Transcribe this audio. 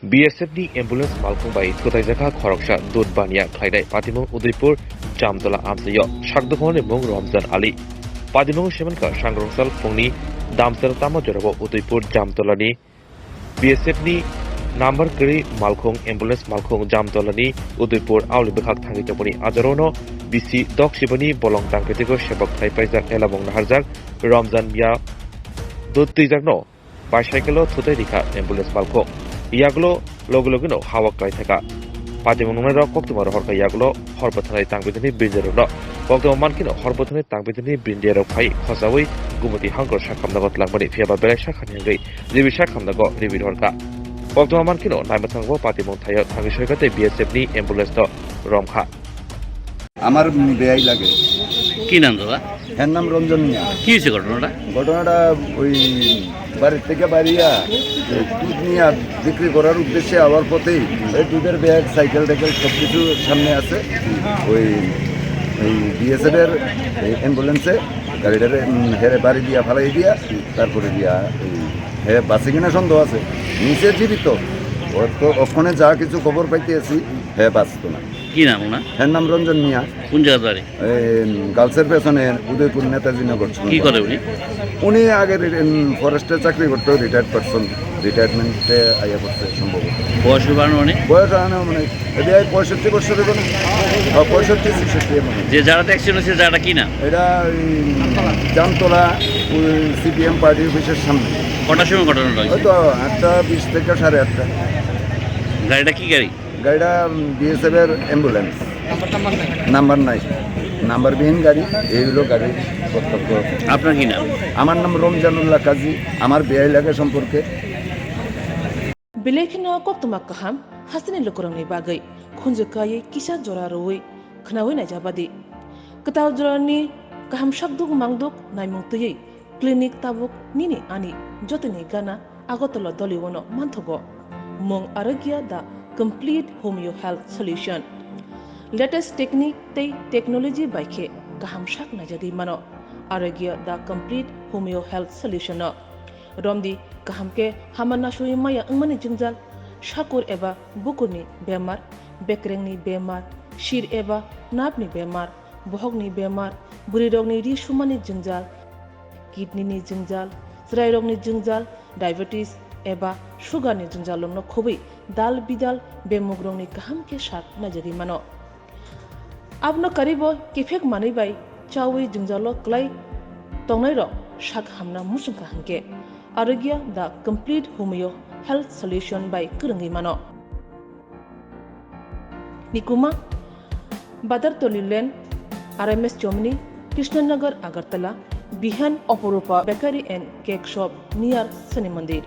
BSFni ambulance malkhung bai Thutghai jaka khoroksa Dudh bania khlaidai Patimong Udaipur Jamtola amsayo Shakdokhon ebong Ramzan Ali Patimong Shemanka Shangrongsal Phongni Damsel Tamo Jorabo Udaipur Jamtolani BSFni number kri malkhung ambulance malkhung Jamtolani Udaipur auli bekhak thangi japoni ajarono BC Dok Shibani bolong tangpetiko sebak thai paijak elabong naharjak Ramzan mia Dudh tijakno bicycle Thutghai dikha ambulance malkhung ইয়াগুলো লগলগিনো হাওয়া কাই থাকা পাতিমংনরা কক্তমার হরকা ইয়াগুলো হরপথনাই তাংবিদনি বিনজেরন কক্তম মানকিনো হরপথনাই তাংবিদনি বিনজেরক phi খসাওই Gumti হাঙ্গর সাখামদাগত লাগবানি ফিয়াবা বেলাই সাখানি হাঙ্গৈ রিবি সাখামদাগ রিবির হরকা কক্তম মানকিনো নাইমাথাঙ্গো পাতিমং থাইয় থাঙ্গি সৈকাতে বিএসএফনি ambulance তো রমখা আমার বেয়াই লাগে। কি নাম দাদা? এর নাম রঞ্জন মিয়া। কি হয়েছে ঘটনাটা? ওই বাড়ির থেকে বাড়িয়া দুধ নিয়ে বিক্রি করার উদ্দেশ্যে আবার পথেই ওই দুধের ব্যাগ সাইকেল টাইকেল সব কিছু সামনে আছে। ওই বিএসএফের অ্যাম্বুলেন্সে গাড়িটারে হেরে বাড়ি দিয়া ফালাই দিয়া তারপরে দিয়া হে বাসে কিনা সন্দেহ আছে নিচে জীবিত ওর তো ওখানে যা কিছু খবর পাইতেছি হে বাঁচত না। কি নাম না? এর নাম রঞ্জন মিয়া। কোন জায়গা বাড়ি? গার্লসের পেছনে উদয়পুর নেতাজি নগর। কি করে উনি? উনি আগে ফরেস্টে চাকরি করতো, রিটায়ার্ড পারসন, রিটায়ারমেন্টে আইয়া করছে সম্ভবত। বয়স বাড়ানো মানে? বয়স মানে 65 বছরের কোনো 65-66 মানে। যে যারাতে অ্যাক্সিডেন্ট হয়েছে যারা কি না? এটা জামতলা সিপিএম পার্টি অফিসের সামনে। কটার সময় ঘটনাটা হয়েছে? হয়তো 8:20 থেকে 8:30। গাড়িটা কি গাড়ি? গাড়িটা বিএসএফের অ্যাম্বুলেন্স। নাম্বার নাই, নাম্বারবিহীন গাড়ি। এইগুলো গাড়ির প্রত্যক্ষ। আপনার কি নাম? আমার নাম রমজানুল্লাহ কাজী। আমার বেয়াই লাগে সম্পর্কে Bilekhina koktumak kaham hasini lukurangni bagai khunjukai kisa joraroi khnawai na jabadi kataw jorani kaham shakduk mangduk naimungtui clinic tabuk nini ani jotini gana agotolo doliwono manthogo mong arogya da complete homeo health solution latest technique tei technology baikhe kaham shak na jadi mano arogya da complete homeo health solution no Romdi kahamke hamana shui maya angmani jingjal shakur eba bukurni bemar bekrengni bemar shir eba napni bemar bohogni bemar burirogni ri shumani jingjal kidney ni jingjal srairogni jingjal diabetes eba sugar ni jingjal no khobi dal bidal bemugrongni kahamke shak najari mano abno karibo kifek mani bai chawi jingjalo klai tongnai ro shak hamna musungka hangke Arogya the complete homeo health solution by Kurangi Mano. Nikuma Badar Tolilen RMS Germany Krishnanagar Agartala Bihan Oporupa Bakery and Cake Shop near Sani Mandir.